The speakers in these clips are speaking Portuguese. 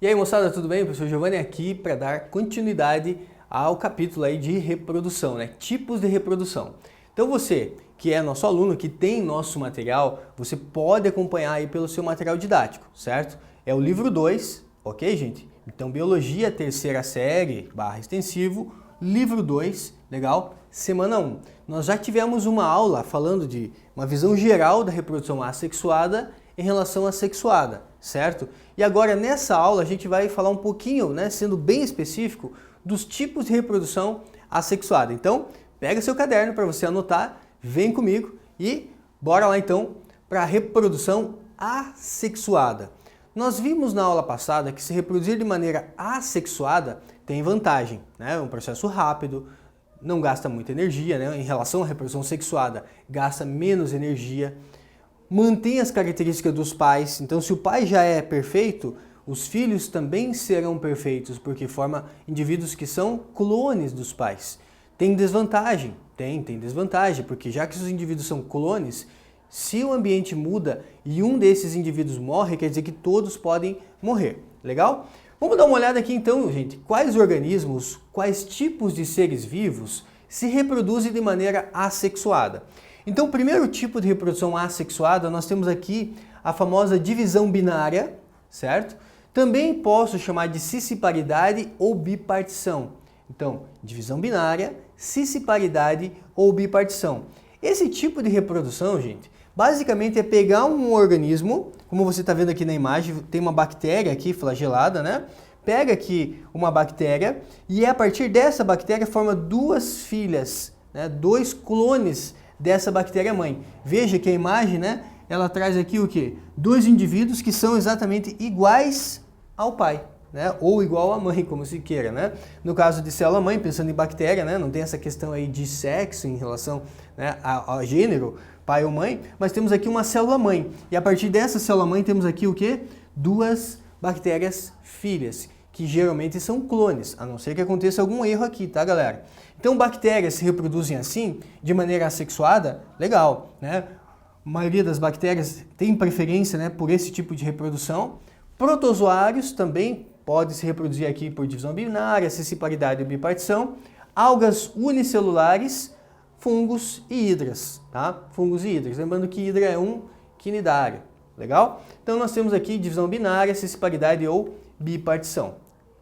E aí, moçada, tudo bem? O professor Giovanni aqui para dar continuidade ao capítulo aí de reprodução, né? Tipos de reprodução. Então você que é nosso aluno, que tem nosso material, você pode acompanhar aí pelo seu material didático, certo? É o livro 2, ok, gente? Então, Biologia, terceira série, extensivo, livro 2, legal? Semana 1. Nós já tivemos uma aula falando de uma visão geral da reprodução assexuada em relação à sexuada, certo? E agora nessa aula a gente vai falar um pouquinho, né, sendo bem específico, dos tipos de reprodução assexuada. Então, pega seu caderno para você anotar, vem comigo e bora lá então para a reprodução assexuada. Nós vimos na aula passada que se reproduzir de maneira assexuada tem vantagem, né? É um processo rápido, não gasta muita energia, né? Em relação à reprodução sexuada, gasta menos energia, mantém as características dos pais. Então, se o pai já é perfeito, os filhos também serão perfeitos, porque forma indivíduos que são clones dos pais. Tem desvantagem? Tem desvantagem, porque já que os indivíduos são clones, se o ambiente muda e um desses indivíduos morre, quer dizer que todos podem morrer. Legal? Vamos dar uma olhada aqui então, gente, quais organismos, quais tipos de seres vivos se reproduzem de maneira assexuada. Então, o primeiro tipo de reprodução assexuada, nós temos aqui a famosa divisão binária, certo? Também posso chamar de cisciparidade ou bipartição. Então, divisão binária, cisciparidade ou bipartição. Esse tipo de reprodução, gente, basicamente é pegar um organismo, como você está vendo aqui na imagem, tem uma bactéria aqui flagelada, né? Pega aqui uma bactéria e a partir dessa bactéria forma duas filhas, né? Dois clones dessa bactéria-mãe. Veja que a imagem, né? Ela traz aqui o quê? Dois indivíduos que são exatamente iguais ao pai, né? Ou igual à mãe, como se queira, né? No caso de célula-mãe, pensando em bactéria, né? Não tem essa questão aí de sexo em relação, né, ao gênero, pai ou mãe, mas temos aqui uma célula-mãe. E a partir dessa célula-mãe temos aqui o quê? Duas bactérias filhas, que geralmente são clones, a não ser que aconteça algum erro aqui, tá, galera? Então, bactérias se reproduzem assim, de maneira assexuada, legal, né? A maioria das bactérias tem preferência, né, por esse tipo de reprodução. Protozoários também podem se reproduzir aqui por divisão binária, cisciparidade e bipartição. Algas unicelulares, fungos e hidras, tá? Fungos e hidras. Lembrando que hidra é um quinidário, legal? Então nós temos aqui divisão binária, cisciparidade ou bipartição,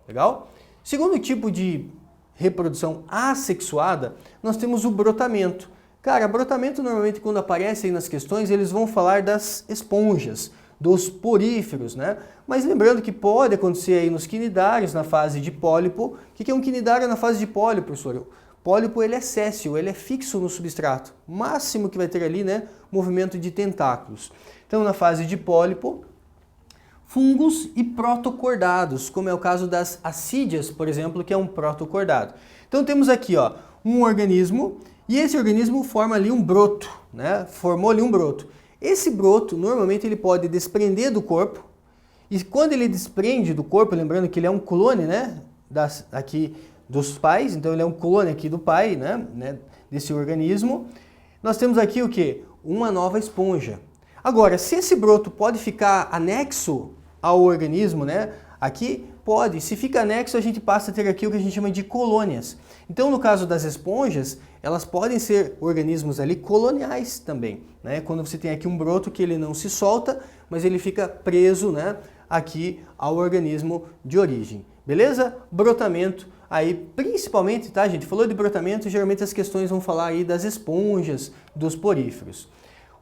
legal? Segundo tipo de reprodução assexuada, nós temos o brotamento. Cara, brotamento normalmente quando aparece aí nas questões, eles vão falar das esponjas, dos poríferos, né? Mas lembrando que pode acontecer aí nos quinidários, na fase de pólipo. O que é um quinidário na fase de pólipo, professor? Pólipo ele é séssil, ele é fixo no substrato. O máximo que vai ter ali, né, movimento de tentáculos. Então, na fase de pólipo, fungos e protocordados, como é o caso das assídeas, por exemplo, que é um protocordado. Então, temos aqui, ó, um organismo e esse organismo forma ali um broto, né? Formou ali um broto. Esse broto, normalmente, ele pode desprender do corpo e quando ele desprende do corpo, lembrando que ele é um clone, né, aqui dos pais, então ele é um clone aqui do pai, né, desse organismo. Nós temos aqui o quê? Uma nova esponja. Agora, se esse broto pode ficar anexo ao organismo, né, aqui pode. Se fica anexo, a gente passa a ter aqui o que a gente chama de colônias. Então, no caso das esponjas, elas podem ser organismos ali coloniais também, né? Quando você tem aqui um broto que ele não se solta, mas ele fica preso, né, aqui ao organismo de origem. Beleza? Brotamento. Aí, principalmente, tá, gente? Falou de brotamento, geralmente as questões vão falar aí das esponjas, dos poríferos.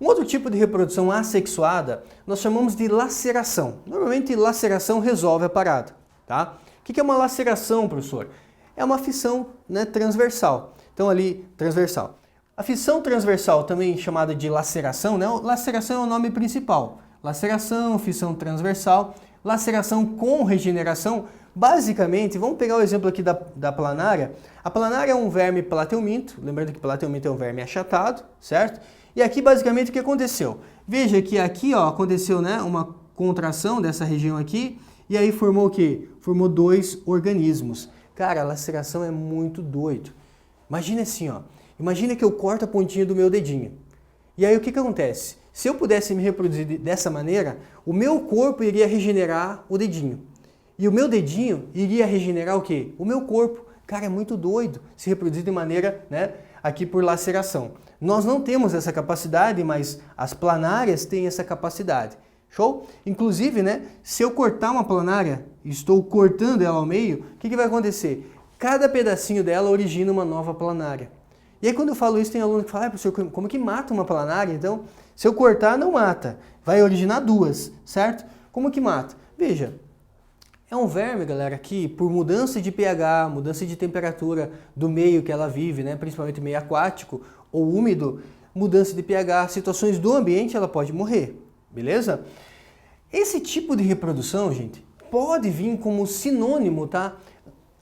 Um outro tipo de reprodução assexuada, nós chamamos de laceração. Normalmente, laceração resolve a parada, tá? O que é uma laceração, professor? É uma fissão, né, transversal. Então, ali, transversal. A fissão transversal, também chamada de laceração, né? Laceração é o nome principal. Laceração, fissão transversal, laceração com regeneração. Basicamente, vamos pegar o exemplo aqui da planária. A planária é um verme plateuminto, lembrando que plateuminto é um verme achatado, certo? E aqui, basicamente, o que aconteceu? Veja que aqui, ó, aconteceu, né, uma contração dessa região aqui, e aí formou o quê? Formou dois organismos. Cara, a laceração é muito doido. Imagina assim, ó. Imagina que eu corto a pontinha do meu dedinho. E aí o que acontece? Se eu pudesse me reproduzir dessa maneira, o meu corpo iria regenerar o dedinho. E o meu dedinho iria regenerar o quê? O meu corpo. Cara, é muito doido se reproduzir de maneira, né, aqui por laceração. Nós não temos essa capacidade, mas as planárias têm essa capacidade. Show? Inclusive, né, se eu cortar uma planária, estou cortando ela ao meio, o que vai acontecer? Cada pedacinho dela origina uma nova planária. E aí quando eu falo isso, tem aluno que fala, professor, como que mata uma planária? Então, se eu cortar, não mata. Vai originar duas, certo? Como que mata? Veja, é um verme, galera, que por mudança de pH, mudança de temperatura do meio que ela vive, né, principalmente meio aquático ou úmido, mudança de pH, situações do ambiente, ela pode morrer, beleza? Esse tipo de reprodução, gente, pode vir como sinônimo, tá?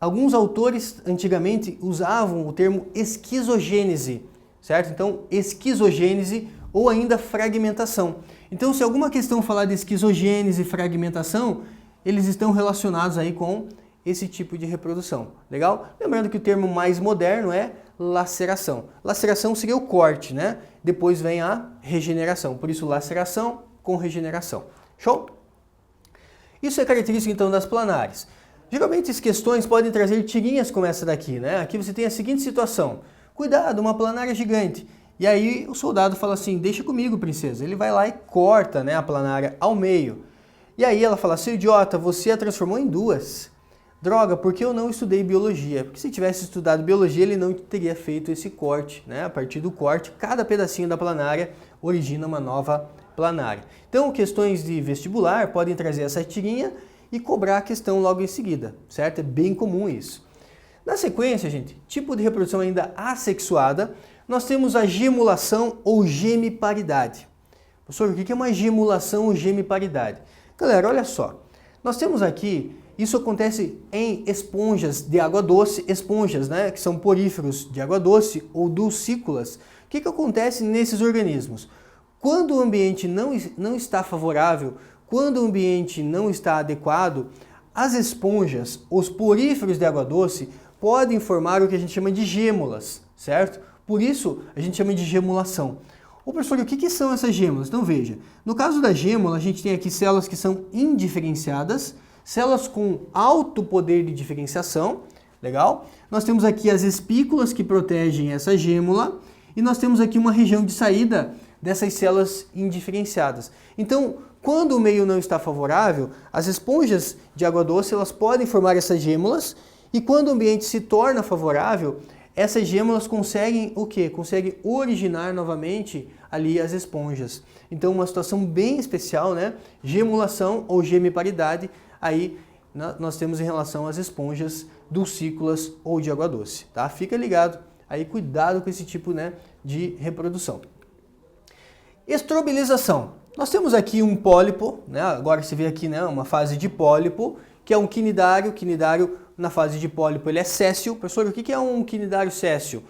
Alguns autores antigamente usavam o termo esquizogênese, certo? Então, esquizogênese ou ainda fragmentação. Então, se alguma questão falar de esquizogênese e fragmentação, eles estão relacionados aí com esse tipo de reprodução. Legal? Lembrando que o termo mais moderno é laceração. Laceração seria o corte, né? Depois vem a regeneração. Por isso, laceração com regeneração. Show? Isso é característica, então, das planárias. Geralmente, as questões podem trazer tirinhas como essa daqui, né? Aqui você tem a seguinte situação. Cuidado, uma planária gigante. E aí, o soldado fala assim, deixa comigo, princesa. Ele vai lá e corta, né, a planária ao meio. E aí ela fala, seu idiota, você a transformou em duas. Droga, porque eu não estudei biologia? Porque se tivesse estudado biologia, ele não teria feito esse corte, né? A partir do corte, cada pedacinho da planária origina uma nova planária. Então, questões de vestibular podem trazer essa tirinha e cobrar a questão logo em seguida, certo? É bem comum isso. Na sequência, gente, tipo de reprodução ainda assexuada, nós temos a gemulação ou gemiparidade. Professor, o que é uma gemulação ou gemiparidade? Galera, olha só, nós temos aqui, isso acontece em esponjas de água doce, esponjas, né, que são poríferos de água doce ou dulcícolas. O que acontece nesses organismos? Quando o ambiente não está favorável, quando o ambiente não está adequado, as esponjas, os poríferos de água doce, podem formar o que a gente chama de gêmulas, certo? Por isso, a gente chama de gemulação. Ô professor, o que são essas gêmulas? Então veja, no caso da gêmula, a gente tem aqui células que são indiferenciadas, células com alto poder de diferenciação, legal? Nós temos aqui as espículas que protegem essa gêmula e nós temos aqui uma região de saída dessas células indiferenciadas. Então, quando o meio não está favorável, as esponjas de água doce elas podem formar essas gêmulas e quando o ambiente se torna favorável, essas gêmulas conseguem o quê? Conseguem originar novamente ali as esponjas. Então, uma situação bem especial, né? Gemulação ou gemiparidade, aí nós temos em relação às esponjas dulcícolas ou de água doce, tá? Fica ligado, aí cuidado com esse tipo, né, de reprodução. Estrobilização. Nós temos aqui um pólipo, né? Agora você vê aqui, né, uma fase de pólipo, que é um quinidário. Quinidário, na fase de pólipo, ele é séssil. Professor, o que é um quinidário séssil?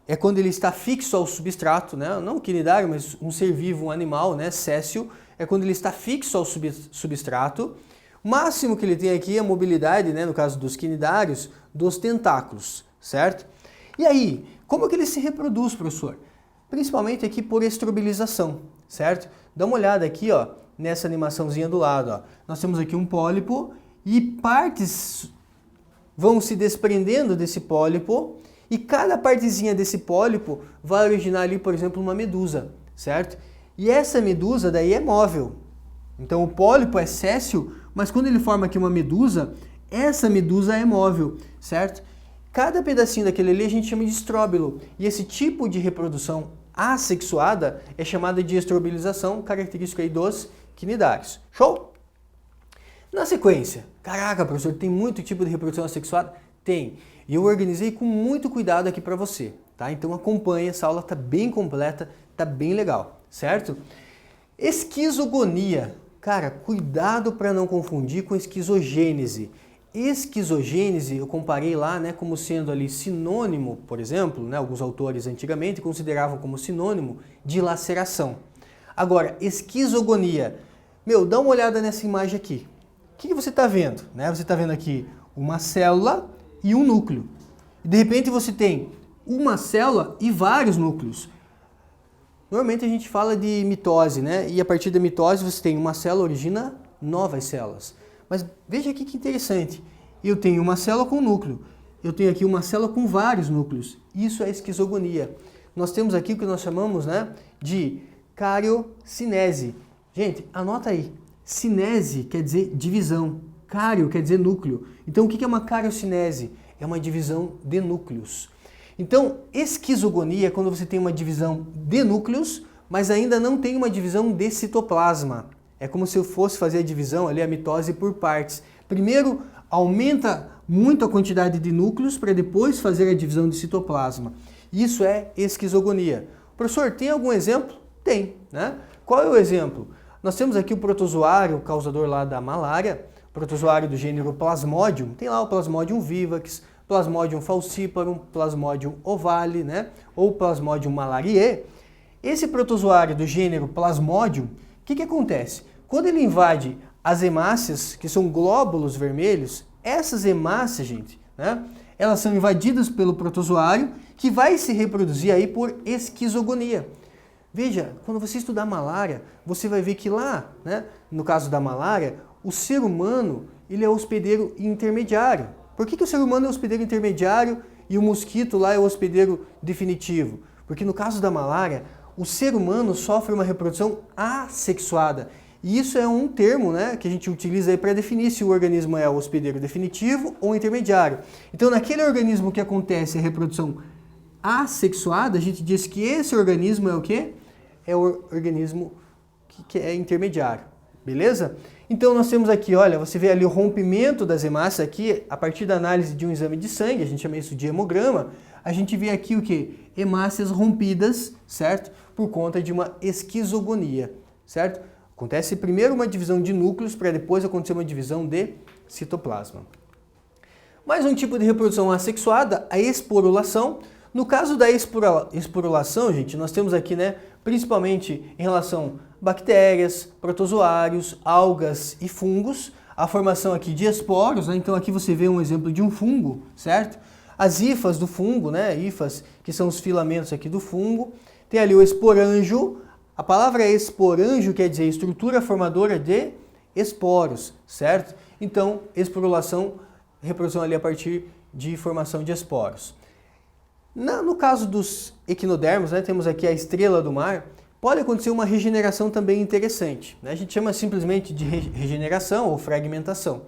É quando ele está fixo ao substrato, né? Não um quinidário, mas um ser vivo, um animal, né? Séssil é quando ele está fixo ao substrato. O máximo que ele tem aqui é a mobilidade, né? No caso dos quinidários, dos tentáculos, certo? E aí, como que ele se reproduz, professor? Principalmente aqui por estrobilização, certo? Dá uma olhada aqui, ó, nessa animaçãozinha do lado, ó. Nós temos aqui um pólipo e partes vão se desprendendo desse pólipo e cada partezinha desse pólipo vai originar ali, por exemplo, uma medusa, certo? E essa medusa daí é móvel. Então o pólipo é séssil, mas quando ele forma aqui uma medusa, essa medusa é móvel, certo? Cada pedacinho daquele ali a gente chama de estróbilo. E esse tipo de reprodução assexuada é chamada de estrobilização, característica aí dos quinidários. Show? Na sequência, caraca, professor, tem muito tipo de reprodução assexuada? Tem. E eu organizei com muito cuidado aqui para você, tá? Então acompanhe, essa aula tá bem completa, tá bem legal, certo? Esquizogonia. Cara, cuidado para não confundir com esquizogênese. Esquizogênese, eu comparei lá, né, como sendo ali sinônimo, por exemplo, né, alguns autores antigamente consideravam como sinônimo de laceração. Agora, esquizogonia. Meu, dá uma olhada nessa imagem aqui. O que você está vendo? Né? Você está vendo aqui uma célula e um núcleo. E de repente você tem uma célula e vários núcleos. Normalmente a gente fala de mitose, né? E a partir da mitose você tem uma célula origina novas células. Mas veja aqui que interessante. Eu tenho uma célula com núcleo. Eu tenho aqui uma célula com vários núcleos. Isso é esquizogonia. Nós temos aqui o que nós chamamos, né, de cariocinese. Gente, anota aí. Cinese quer dizer divisão. Cário quer dizer núcleo. Então, o que é uma cariocinese? É uma divisão de núcleos. Então, esquizogonia é quando você tem uma divisão de núcleos, mas ainda não tem uma divisão de citoplasma. É como se eu fosse fazer a divisão, ali, a mitose por partes. Primeiro, aumenta muito a quantidade de núcleos para depois fazer a divisão de citoplasma. Isso é esquizogonia. Professor, tem algum exemplo? Tem, né? Qual é o exemplo? Nós temos aqui o protozoário, o causador lá da malária, protozoário do gênero Plasmodium. Tem lá o Plasmodium vivax, Plasmodium falciparum, Plasmodium ovale, né? Ou Plasmodium malariae. Esse protozoário do gênero Plasmodium, o que acontece? Quando ele invade as hemácias, que são glóbulos vermelhos, essas hemácias, gente, né? Elas são invadidas pelo protozoário, que vai se reproduzir aí por esquizogonia. Veja, quando você estudar malária, você vai ver que lá, né, no caso da malária, o ser humano ele é hospedeiro intermediário. Por que o ser humano é hospedeiro intermediário e o mosquito lá é o hospedeiro definitivo? Porque no caso da malária, o ser humano sofre uma reprodução assexuada. E isso é um termo, né, que a gente utiliza para definir se o organismo é o hospedeiro definitivo ou intermediário. Então, naquele organismo que acontece a reprodução assexuada, a gente diz que esse organismo é o quê? É o organismo que é intermediário, beleza? Então nós temos aqui, olha, você vê ali o rompimento das hemácias aqui, a partir da análise de um exame de sangue, a gente chama isso de hemograma, a gente vê aqui o quê? Hemácias rompidas, certo? Por conta de uma esquizogonia, certo? Acontece primeiro uma divisão de núcleos, para depois acontecer uma divisão de citoplasma. Mais um tipo de reprodução assexuada, a esporulação. No caso da esporulação, gente, nós temos aqui, né, principalmente em relação a bactérias, protozoários, algas e fungos, a formação aqui de esporos, né? Então aqui você vê um exemplo de um fungo, certo? As hifas do fungo, né, hifas que são os filamentos aqui do fungo, tem ali o esporângio, a palavra esporângio quer dizer estrutura formadora de esporos, certo? Então, esporulação, reprodução ali a partir de formação de esporos. No caso dos equinodermos, né, temos aqui a estrela do mar, pode acontecer uma regeneração também interessante, né? A gente chama simplesmente de regeneração ou fragmentação.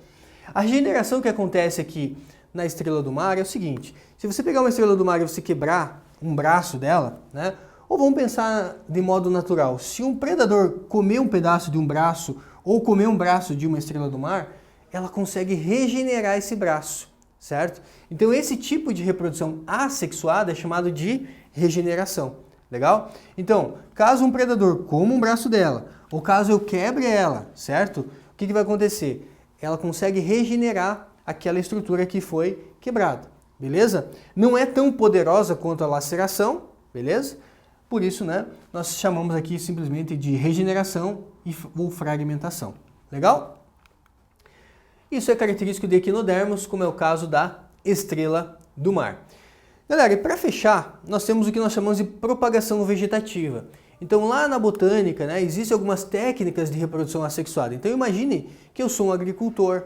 A regeneração que acontece aqui na estrela do mar é o seguinte: se você pegar uma estrela do mar e você quebrar um braço dela, né, ou vamos pensar de modo natural, se um predador comer um pedaço de um braço ou comer um braço de uma estrela do mar, ela consegue regenerar esse braço, certo? Então esse tipo de reprodução assexuada é chamado de regeneração, legal? Então, caso um predador coma um braço dela, ou caso eu quebre ela, certo? O que vai acontecer? Ela consegue regenerar aquela estrutura que foi quebrada, beleza? Não é tão poderosa quanto a laceração, beleza? Por isso, né, nós chamamos aqui simplesmente de regeneração ou fragmentação, legal? Isso é característico de equinodermos, como é o caso da estrela do mar. Galera, e para fechar, nós temos o que nós chamamos de propagação vegetativa. Então lá na botânica, né, existem algumas técnicas de reprodução assexuada. Então imagine que eu sou um agricultor,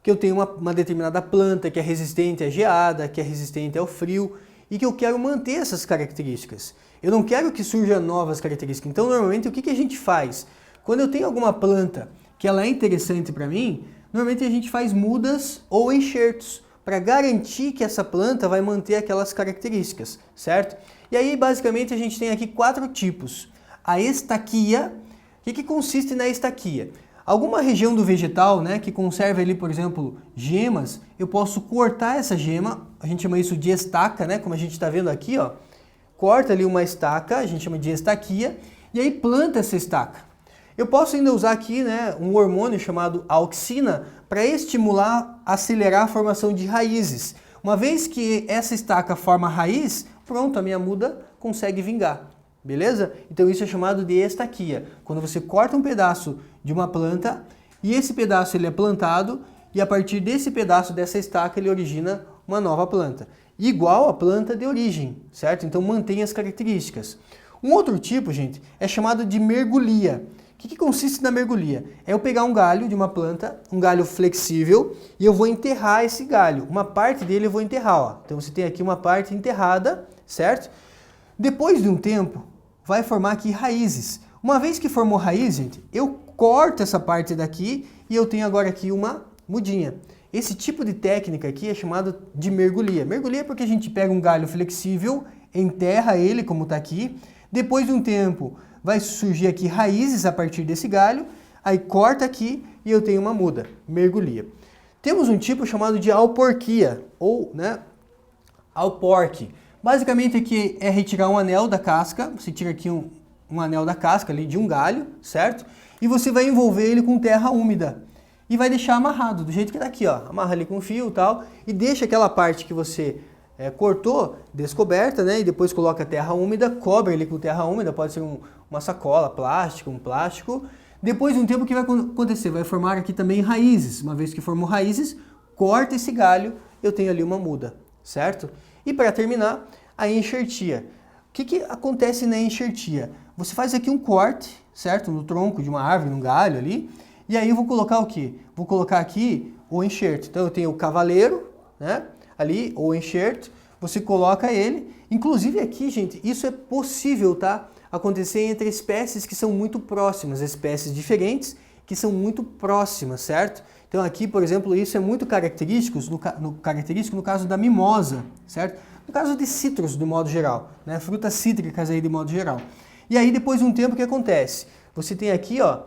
que eu tenho uma determinada planta que é resistente à geada, que é resistente ao frio e que eu quero manter essas características. Eu não quero que surjam novas características. Então normalmente o que a gente faz? Quando eu tenho alguma planta que ela é interessante para mim, normalmente a gente faz mudas ou enxertos para garantir que essa planta vai manter aquelas características, certo? E aí basicamente a gente tem aqui 4 tipos. A estaquia, o que consiste na estaquia? Alguma região do vegetal, né, que conserva ali, por exemplo, gemas, eu posso cortar essa gema, a gente chama isso de estaca, né, como a gente está vendo aqui, ó. Corta ali uma estaca, a gente chama de estaquia, e aí planta essa estaca. Eu posso ainda usar aqui, né, um hormônio chamado auxina para estimular, acelerar a formação de raízes. Uma vez que essa estaca forma raiz, pronto, a minha muda consegue vingar. Beleza? Então isso é chamado de estaquia. Quando você corta um pedaço de uma planta e esse pedaço ele é plantado e a partir desse pedaço dessa estaca ele origina uma nova planta. Igual a planta de origem, certo? Então mantém as características. Um outro tipo, gente, é chamado de mergulhia, que consiste na mergulhia? É eu pegar um galho de uma planta, um galho flexível, e eu vou enterrar esse galho. Uma parte dele eu vou enterrar, ó. Então você tem aqui uma parte enterrada, certo? Depois de um tempo, vai formar aqui raízes. Uma vez que formou raiz, gente, eu corto essa parte daqui e eu tenho agora aqui uma mudinha. Esse tipo de técnica aqui é chamado de mergulhia. Mergulhia é porque a gente pega um galho flexível, enterra ele como está aqui, depois de um tempo vai surgir aqui raízes a partir desse galho, aí corta aqui e eu tenho uma muda, mergulhia. Temos um tipo chamado de alporquia, ou alporque. Basicamente aqui é retirar um anel da casca, você tira aqui um anel da casca ali de um galho, certo? E você vai envolver ele com terra úmida e vai deixar amarrado, do jeito que está aqui, ó. Amarra ali com fio e tal, e deixa aquela parte que você cortou, descoberta, né? E depois coloca terra úmida, cobre ele com terra úmida, pode ser uma sacola, plástico, um plástico. Depois de um tempo, o que vai acontecer? Vai formar aqui também raízes. Uma vez que formou raízes, corta esse galho, eu tenho ali uma muda, certo? E para terminar, a enxertia. O que acontece na enxertia? Você faz aqui um corte, certo? No tronco de uma árvore, num galho ali, e aí eu vou colocar o quê? Vou colocar aqui o enxerto. Então eu tenho o cavaleiro, né? Ali, ou enxerto, você coloca ele. Inclusive aqui, gente, isso é possível, tá? Acontecer entre espécies que são muito próximas, espécies diferentes que são muito próximas, certo? Então aqui, por exemplo, isso é muito característico no caso da mimosa, certo? No caso de citros, de modo geral, né? Frutas cítricas aí de modo geral. E aí depois de um tempo o que acontece? Você tem aqui, ó,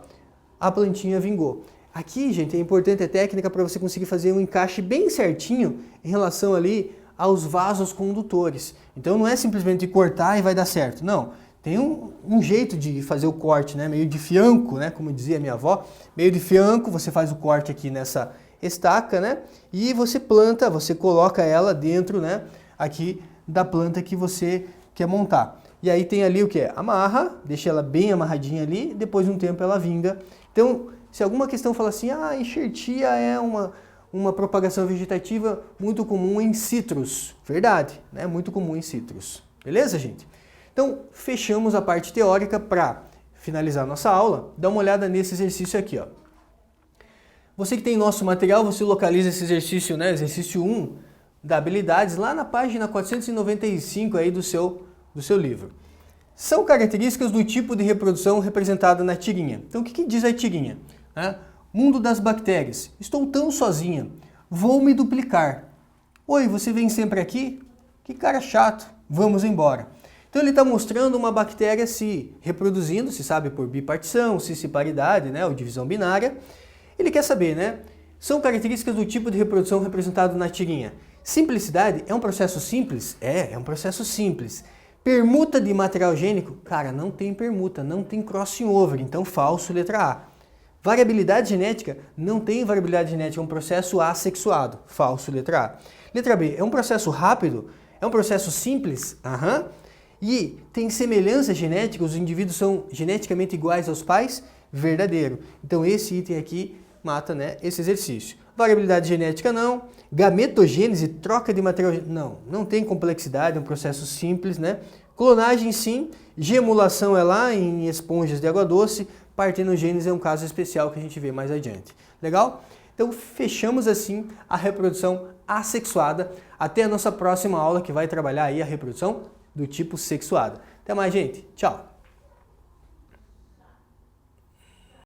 a plantinha vingou. Aqui, gente, é importante a técnica para você conseguir fazer um encaixe bem certinho em relação ali aos vasos condutores. Então não é simplesmente cortar e vai dar certo. Não, tem um jeito de fazer o corte, né? Meio de fianco, né? Como dizia minha avó, meio de fianco, você faz o corte aqui nessa estaca, né? E você planta, você coloca ela dentro, né? Aqui da planta que você quer montar. E aí tem ali o que? Amarra, deixa ela bem amarradinha ali, depois de um tempo ela vinga. Então, se alguma questão fala assim, enxertia é uma propagação vegetativa muito comum em citros. Verdade, né? Muito comum em citros. Beleza, gente? Então, fechamos a parte teórica. Para finalizar nossa aula, dá uma olhada nesse exercício aqui, ó. Você que tem nosso material, você localiza esse exercício, né? Exercício 1 da habilidades lá na página 495 aí do seu livro. São características do tipo de reprodução representada na tirinha. Então, o que diz a tirinha? Mundo das bactérias. Estou tão sozinha. Vou me duplicar. Oi, você vem sempre aqui? Que cara chato. Vamos embora. Então, ele está mostrando uma bactéria se reproduzindo, se sabe por bipartição, cisparidade, né, ou divisão binária. Ele quer saber, né? São características do tipo de reprodução representado na tirinha. Simplicidade é um processo simples? É um processo simples. Permuta de material gênico? Cara, não tem permuta, não tem crossing over, então falso, letra A. Variabilidade genética? Não tem variabilidade genética, é um processo assexuado, falso, letra A. Letra B, é um processo rápido? É um processo simples? Aham. E tem semelhança genética? Os indivíduos são geneticamente iguais aos pais? Verdadeiro. Então esse item aqui mata, né, esse exercício. Variabilidade genética não. Gametogênese, troca de material, não tem complexidade, é um processo simples, né? Clonagem sim, gemulação é lá em esponjas de água doce, partenogênese é um caso especial que a gente vê mais adiante. Legal? Então fechamos assim a reprodução assexuada. Até a nossa próxima aula que vai trabalhar aí a reprodução do tipo sexuada. Até mais, gente. Tchau!